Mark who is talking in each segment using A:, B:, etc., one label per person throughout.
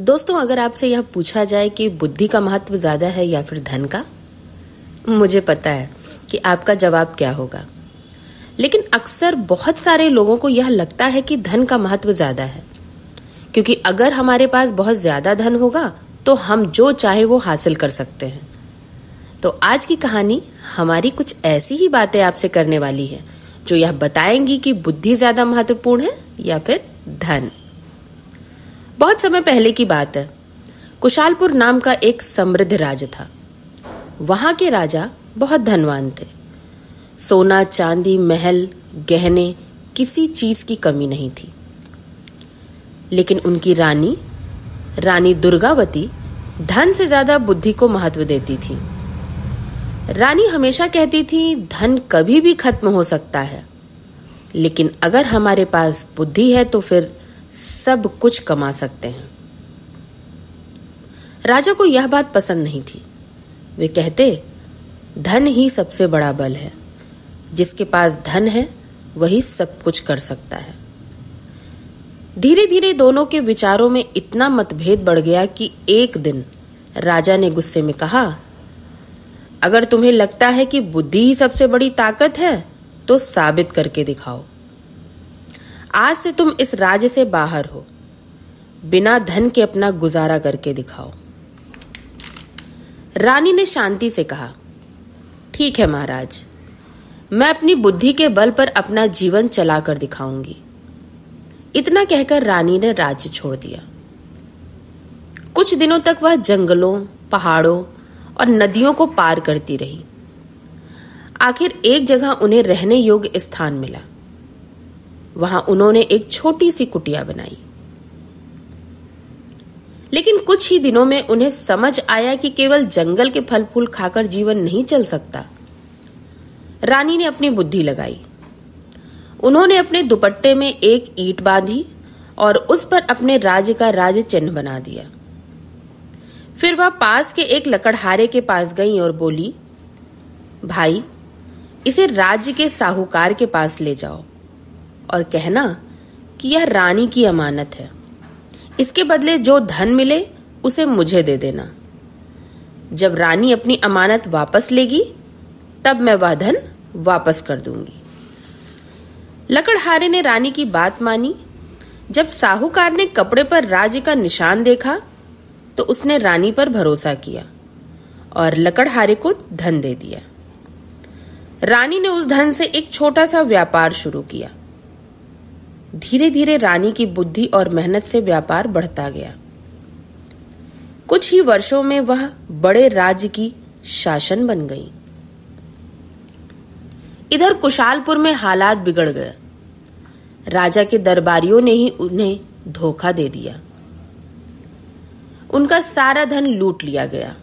A: दोस्तों, अगर आपसे यह पूछा जाए कि बुद्धि का महत्व ज्यादा है या फिर धन का, मुझे पता है कि आपका जवाब क्या होगा। लेकिन अक्सर बहुत सारे लोगों को यह लगता है कि धन का महत्व ज्यादा है, क्योंकि अगर हमारे पास बहुत ज्यादा धन होगा तो हम जो चाहे वो हासिल कर सकते हैं। तो आज की कहानी हमारी कुछ ऐसी ही बातें आपसे करने वाली है जो यह बताएंगी कि बुद्धि ज्यादा महत्वपूर्ण है या फिर धन। बहुत समय पहले की बात है। कुशालपुर नाम का एक समृद्ध राज्य था। वहां के राजा बहुत धनवान थे। सोना, चांदी, महल, गहने, किसी चीज की कमी नहीं थी। लेकिन उनकी रानी दुर्गावती धन से ज्यादा बुद्धि को महत्व देती थी। रानी हमेशा कहती थी, धन कभी भी खत्म हो सकता है, लेकिन अगर हमारे पास बुद्धि है तो फिर सब कुछ कमा सकते हैं। राजा को यह बात पसंद नहीं थी। वे कहते, धन ही सबसे बड़ा बल है। जिसके पास धन है वही सब कुछ कर सकता है। धीरे धीरे दोनों के विचारों में इतना मतभेद बढ़ गया कि एक दिन राजा ने गुस्से में कहा, अगर तुम्हें लगता है कि बुद्धि ही सबसे बड़ी ताकत है तो साबित करके दिखाओ। आज से तुम इस राज्य से बाहर हो। बिना धन के अपना गुजारा करके दिखाओ। रानी ने शांति से कहा, ठीक है महाराज, मैं अपनी बुद्धि के बल पर अपना जीवन चलाकर दिखाऊंगी। इतना कहकर रानी ने राज्य छोड़ दिया। कुछ दिनों तक वह जंगलों, पहाड़ों और नदियों को पार करती रही। आखिर एक जगह उन्हें रहने योग्य स्थान मिला। वहां उन्होंने एक छोटी सी कुटिया बनाई। लेकिन कुछ ही दिनों में उन्हें समझ आया कि केवल जंगल के फल फूल खाकर जीवन नहीं चल सकता। रानी ने अपनी बुद्धि लगाई। उन्होंने अपने दुपट्टे में एक ईंट बांधी और उस पर अपने राज्य का राज चिन्ह बना दिया। फिर वह पास के एक लकड़हारे के पास गई और बोली, भाई, इसे राज्य के साहूकार के पास ले जाओ और कहना कि यह रानी की अमानत है। इसके बदले जो धन मिले उसे मुझे दे देना। जब रानी अपनी अमानत वापस लेगी तब मैं वह धन वापस कर दूंगी। लकड़हारे ने रानी की बात मानी। जब साहूकार ने कपड़े पर राज्य का निशान देखा तो उसने रानी पर भरोसा किया और लकड़हारे को धन दे दिया। रानी ने उस धन से एक छोटा सा व्यापार शुरू किया। धीरे धीरे रानी की बुद्धि और मेहनत से व्यापार बढ़ता गया। कुछ ही वर्षों में वह बड़े राज्य की शासन बन गई। इधर कुशालपुर में हालात बिगड़ गए। राजा के दरबारियों ने ही उन्हें धोखा दे दिया। उनका सारा धन लूट लिया गया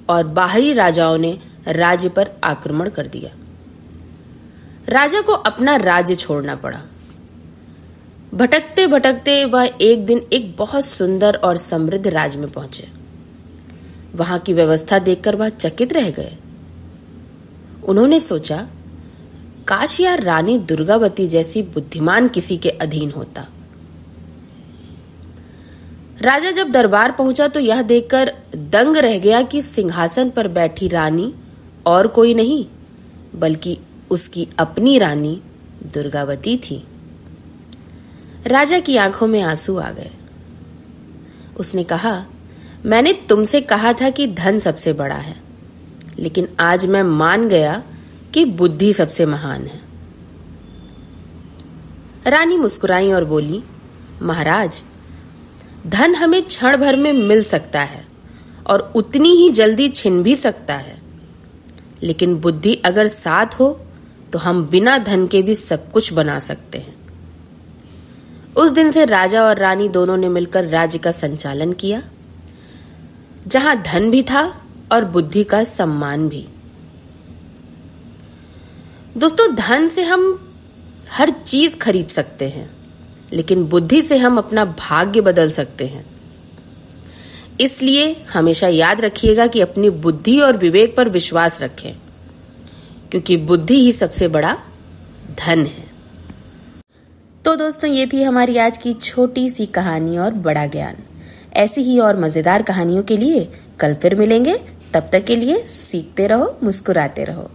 A: और बाहरी राजाओं ने राज्य पर आक्रमण कर दिया। राजा को अपना राज्य छोड़ना पड़ा। भटकते भटकते वह एक दिन एक बहुत सुंदर और समृद्ध राज्य में पहुंचे। वहां की व्यवस्था देखकर वह चकित रह गए। उन्होंने सोचा, काश यार रानी दुर्गावती जैसी बुद्धिमान किसी के अधीन होता। राजा जब दरबार पहुंचा तो यह देखकर दंग रह गया कि सिंहासन पर बैठी रानी और कोई नहीं बल्कि उसकी अपनी रानी दुर्गावती थी। राजा की आंखों में आंसू आ गए। उसने कहा, मैंने तुमसे कहा था कि धन सबसे बड़ा है, लेकिन आज मैं मान गया कि बुद्धि सबसे महान है। रानी मुस्कुराई और बोली, महाराज, धन हमें क्षण भर में मिल सकता है और उतनी ही जल्दी छिन भी सकता है, लेकिन बुद्धि अगर साथ हो तो हम बिना धन के भी सब कुछ बना सकते हैं। उस दिन से राजा और रानी दोनों ने मिलकर राज्य का संचालन किया, जहां धन भी था और बुद्धि का सम्मान भी। दोस्तों, धन से हम हर चीज खरीद सकते हैं, लेकिन बुद्धि से हम अपना भाग्य बदल सकते हैं। इसलिए हमेशा याद रखिएगा कि अपनी बुद्धि और विवेक पर विश्वास रखें, क्योंकि बुद्धि ही सबसे बड़ा धन है। तो दोस्तों, ये थी हमारी आज की छोटी सी कहानी और बड़ा ज्ञान। ऐसी ही और मजेदार कहानियों के लिए कल फिर मिलेंगे। तब तक के लिए सीखते रहो, मुस्कुराते रहो।